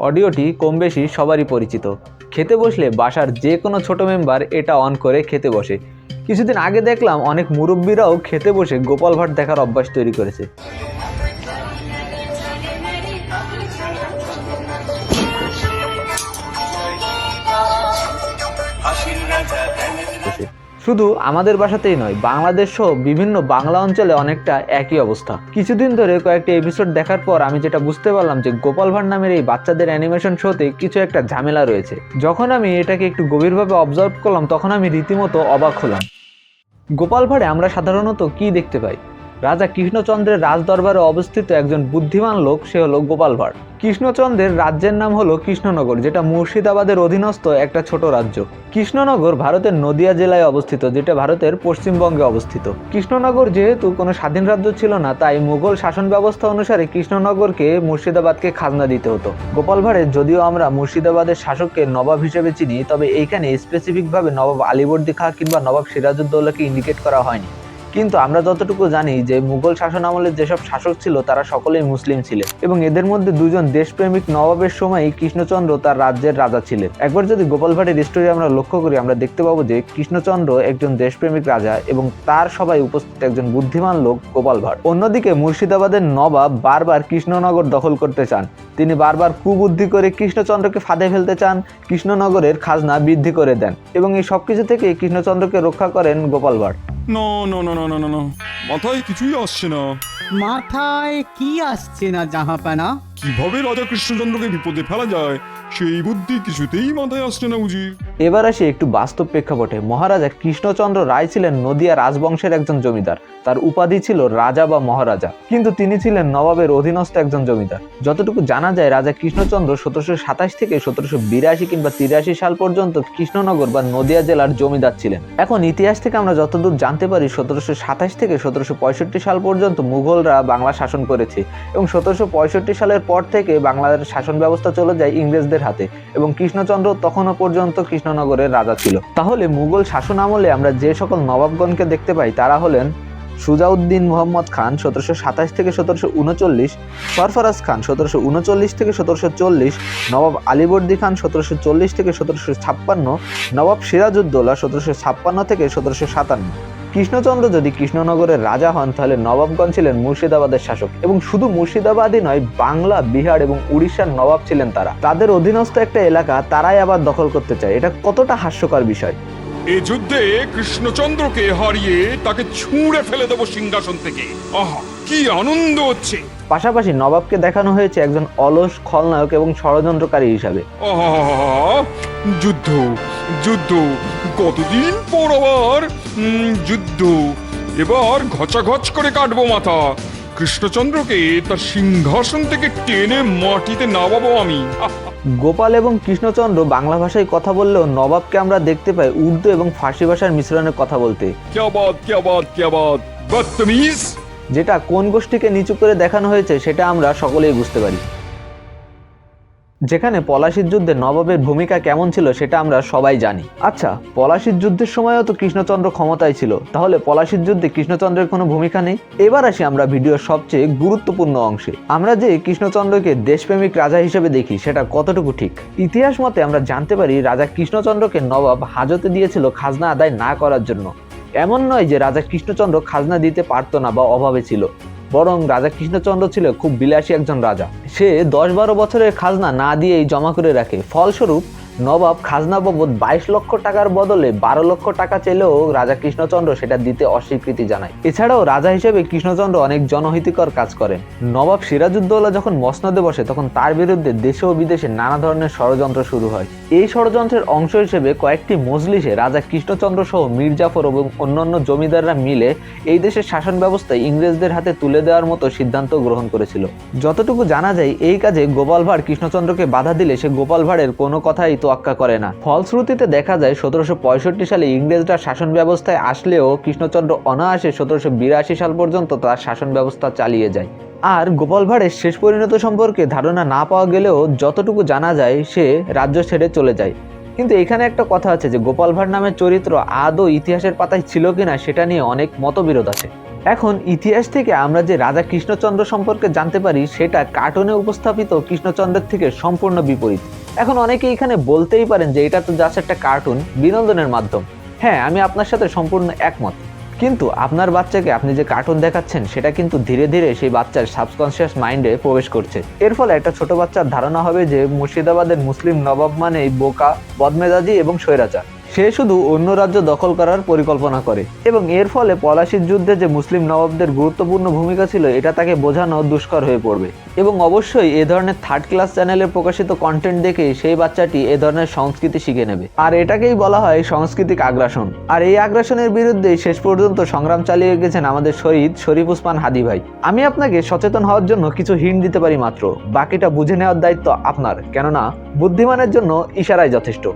অডিওটি কম বেশি সবারই পরিচিত। খেতে বসলে বাসার যে কোনো ছোট মেম্বার এটা অন করে খেতে বসে। কিছুদিন আগে দেখলাম অনেক মুরব্বীরাও খেতে বসে গোপাল ভাঁড় দেখার অভ্যাস তৈরি করেছে। শুধু আমাদের বাসাতেই নয়, বাংলাদেশ সহ বিভিন্ন বাংলা অঞ্চলে অনেকটা একই অবস্থা। কিছুদিন ধরে কয়েকটি এপিসোড দেখার পর আমি যেটা বুঝতে পারলাম যে গোপাল ভাঁড় নামের এই বাচ্চাদের অ্যানিমেশন শোতে কিছু একটা ঝামেলা রয়েছে। যখন আমি এটাকে একটু গভীরভাবে অবজার্ভ করলাম তখন আমি রীতিমতো অবাক হলাম। গোপাল ভাঁড়ে আমরা সাধারণত কি দেখতে পাই? রাজা কৃষ্ণচন্দ্রের রাজদরবারে অবস্থিত একজন বুদ্ধিমান লোক, সে হলো গোপাল ভাঁড়। কৃষ্ণচন্দ্রের রাজ্যের নাম হলো কৃষ্ণনগর, যেটা মুর্শিদাবাদের অধীনস্থ একটা ছোট রাজ্য। কৃষ্ণনগর ভারতের নদিয়া জেলায় অবস্থিত, যেটা ভারতের পশ্চিমবঙ্গে অবস্থিত। কৃষ্ণনগর যেহেতু কোনো স্বাধীন রাজ্য ছিল না, তাই মুঘল শাসন ব্যবস্থা অনুসারে কৃষ্ণনগরকে মুর্শিদাবাদকে খাজনা দিতে হতো। গোপাল ভাঁড়ের যদিও আমরা মুর্শিদাবাদের শাসককে নবাব হিসেবে চিনি, তবে এইখানে স্পেসিফিকভাবে নবাব আলীবর্দী খাঁ কিংবা নবাব সিরাজউদ্দৌলাকে ইন্ডিকেট করা হয়নি। কিন্তু আমরা যতটুকু জানি যে মুঘল শাসন আমলের যেসব শাসক ছিল তারা সকলেই মুসলিম ছিলেন, এবং এদের মধ্যে দুজন দেশপ্রেমিক নবাবের সময়ই কৃষ্ণচন্দ্র তার রাজ্যের রাজা ছিলেন। একবার যদি গোপাল ভাঁড়ের স্টোরি আমরা লক্ষ্য করি, আমরা দেখতে পাবো যে কৃষ্ণচন্দ্র একজন দেশপ্রেমিক রাজা এবং তার সবাই উপস্থিত একজন বুদ্ধিমান লোক গোপাল ভাঁড়। অন্যদিকে মুর্শিদাবাদের নবাব বারবার কৃষ্ণনগর দখল করতে চান। তিনি বারবার কুবুদ্ধি করে কৃষ্ণচন্দ্রকে ফাঁদে ফেলতে চান, কৃষ্ণনগরের খাজনা বৃদ্ধি করে দেন, এবং এই সবকিছু থেকে কৃষ্ণচন্দ্রকে রক্ষা করেন গোপাল ভাঁড়। না না না না না না না, মাথায় কিছুই আসছে না। মাথায় কি আসছে না জাহাপানা? কিভাবে রাজা কৃষ্ণচন্দ্রকে বিপদে ফেলা যায় সেই বুদ্ধি কিছুতেই মাথায় আসছে না বুঝি। এবার আসি একটু বাস্তব প্রেক্ষাপটে। মহারাজা কৃষ্ণচন্দ্র রায় ছিলেন নদিয়া রাজবংশের একজন জমিদার। তার উপাধি ছিল রাজা বা মহারাজা, কিন্তু তিনি ছিলেন নবাবের অধীনস্থ একজন জমিদার। যতটুকু জানা যায়, রাজা কৃষ্ণচন্দ্র 1727 থেকে 1782 কিংবা 83 সাল পর্যন্ত কৃষ্ণনগর বা নদিয়া জেলার জমিদার ছিলেন। এখন ইতিহাস থেকে আমরা যতদূর জানতে পারি, 1727 থেকে 1765 সাল পর্যন্ত মুঘলরা বাংলা শাসন করেছে, এবং 1765 সালের পর থেকে বাংলার শাসন ব্যবস্থা চলে যায় ইংরেজদের হাতে, এবং কৃষ্ণচন্দ্র তখনও পর্যন্ত কৃষ্ণনগরের রাজা ছিল। তাহলে মুঘল শাসন আমলে আমরা যে সকল নবাবগণকে দেখতে পাই তারা হলেন সুজাউদ্দিন মোহাম্মদ খান 1727 থেকে 1739, সরফরাজ খান 1739 থেকে 1740, নবাব আলীবর্দী খান 1740 থেকে 1756, নবাব সিরাজউদ্দৌলা 1756 থেকে 1757। কৃষ্ণচন্দ্র যদি কৃষ্ণনগরের রাজা হন, তাহলে নবাবগণ ছিলেন মুর্শিদাবাদের শাসক, এবং শুধু মুর্শিদাবাদই নয়, বাংলা, বিহার এবং উড়িষ্যার নবাব ছিলেন তারা। তাদের অধীনস্থ একটা এলাকা তারাই আবার দখল করতে চায়। এটা কতটা হাস্যকর বিষয়! এই যুদ্ধে কৃষ্ণচন্দ্রকে হারিয়ে তাকে ছুঁড়ে ফেলে দেবো সিংহাসন থেকে। আহা, কি আনন্দ হচ্ছে! পাশাপাশি নবাবকে দেখানো হয়েছে একজন অলস খলনায়ক এবং ষড়যন্ত্রকারী হিসাবে। আহা, যুদ্ধ যুদ্ধ, কতদিন পর আবার যুদ্ধ। এবার ঘচাঘচ করে কাটবো মাথা। কৃষ্ণচন্দ্রকে তার সিংহাসন থেকে টেনে মাটিতে নামাবো আমি। গোপাল এবং কৃষ্ণচন্দ্র বাংলা ভাষায় কথা বললেও নবাবকে আমরা দেখতে পাই উর্দু এবং ফার্সি ভাষার মিশ্রণে কথা বলতে। ক্যা বাত ক্যা বাত ক্যা বাত, বদতমিজ! যেটা কোন গোষ্ঠীকে নিচু করে দেখানো হয়েছে সেটা আমরা সকলেই বুঝতে পারি। যেখানে পলাশীর যুদ্ধে নবাবের ভূমিকা কেমন ছিল সেটা আমরা সবাই জানি। আচ্ছা, পলাশীর যুদ্ধের সময়ও তো কৃষ্ণচন্দ্র ক্ষমতায় ছিল, তাহলে পলাশীর যুদ্ধে কৃষ্ণচন্দ্রের কোনো ভূমিকা নেই? এবার আসি আমরা ভিডিওর সবচেয়ে গুরুত্বপূর্ণ অংশে। আমরা যে কৃষ্ণচন্দ্রকে দেশপ্রেমিক রাজা হিসেবে দেখি সেটা কতটুকু ঠিক? ইতিহাস মতে আমরা জানতে পারি রাজা কৃষ্ণচন্দ্রকে নবাব হাজতে দিয়েছিল খাজনা আদায় না করার জন্য। এমন নয় যে রাজা কৃষ্ণচন্দ্র খাজনা দিতে পারতো না বা অভাবে ছিল, বরং রাজা কৃষ্ণচন্দ্র ছিল খুব বিলাসী একজন রাজা। সে 10-12 বছরের খাজনা না দিয়েই জমা করে রাখে। ফলস্বরূপ নবাব খাজনা বাবদ 22 লক্ষ টাকার বদলে 12 লক্ষ টাকা চাইলেও রাজা কৃষ্ণচন্দ্র সেটা দিতে অস্বীকৃতি জানায়। এছাড়াও রাজা হিসেবে কৃষ্ণচন্দ্র অনেক জনহিতকর কাজ করেন। নবাব সিরাজউদ্দৌলা যখন মসনদে বসে তখন তার বিরুদ্ধে দেশে ও বিদেশে নানা ধরনের ষড়যন্ত্র শুরু হয়। এই ষড়যন্ত্রের অংশ হিসেবে কয়েকটি মজলিসে রাজা কৃষ্ণচন্দ্র সহ মীর জাফর এবং অন্যান্য জমিদাররা মিলে এই দেশের শাসন ব্যবস্থা ইংরেজদের হাতে তুলে দেওয়ার মতো সিদ্ধান্ত গ্রহণ করেছিল। যতটুকু জানা যায়, এই কাজে গোপাল ভাঁড় কৃষ্ণচন্দ্রকে বাধা দিলে সে গোপাল ভাঁড়ের কোনো কথাই তোয়াক্কা করে না। ফলশ্রুতিতে দেখা যায় 1765 সালে ইংরেজরা শাসন ব্যবস্থায় আসলেও কৃষ্ণচন্দ্র অনায়াসে 1782 সাল পর্যন্ত তার শাসন ব্যবস্থা চালিয়ে যায়। আর গোপাল ভাঁড়ের শেষ পরিণত সম্পর্কে ধারণা না পাওয়া গেলেও যতটুকু জানা যায় সে রাজ্য ছেড়ে চলে যায়। কিন্তু এখানে একটা কথা আছে যে গোপাল ভাঁড় নামের চরিত্র আদৌ ইতিহাসের পাতায় ছিল কিনা সেটা নিয়ে অনেক মতবিরোধ আছে। এখন ইতিহাস থেকে আমরা যে রাজা কৃষ্ণচন্দ্র সম্পর্কে জানতে পারি সেটা কার্টুনে উপস্থাপিত কৃষ্ণচন্দ্রের থেকে সম্পূর্ণ বিপরীত। এখন অনেকে এখানে বলতেই পারেন যে এটা তো জাস্ট একটা কার্টুন, বিনোদনের মাধ্যম। হ্যাঁ, আমি আপনার সাথে সম্পূর্ণ একমত, কিন্তু আপনার বাচ্চাকে আপনি যে কার্টুন দেখাচ্ছেন সেটা কিন্তু ধীরে ধীরে সেই বাচ্চার সাবকনশিয়াস মাইন্ডে প্রবেশ করছে। এর ফলে একটা ছোট বাচ্চার ধারণা হবে যে মুর্শিদাবাদের মুসলিম নবাব মানেই বোকা, বদমেজাজি এবং স্বৈরাচার। সে শুধু অন্য রাজ্য দখল করার পরিকল্পনা করে, এবং এর ফলে পলাশির যুদ্ধে যে মুসলিম নবাবদের গুরুত্বপূর্ণ ভূমিকা ছিল এটা তাকে বোঝানো দুষ্কর হয়ে পড়বে। এবং অবশ্যই এ ধরনের থার্ড ক্লাস চ্যানেলে প্রকাশিত কন্টেন্ট দেখেই সেই বাচ্চাটি এ ধরনের সংস্কৃতি শিখে নেবে, আর এটাকেই বলা হয় সাংস্কৃতিক আগ্রাসন। আর এই আগ্রাসনের বিরুদ্ধে শেষ পর্যন্ত সংগ্রাম চালিয়ে গেছেন আমাদের শহীদ শরীফ ওসমান হাদি ভাই। আমি আপনাকে সচেতন হওয়ার জন্য কিছু হিন্ট দিতে পারি মাত্র, বাকিটা বুঝে নেওয়ার দায়িত্ব আপনার, কেননা বুদ্ধিমানের জন্য ইশারাই যথেষ্ট।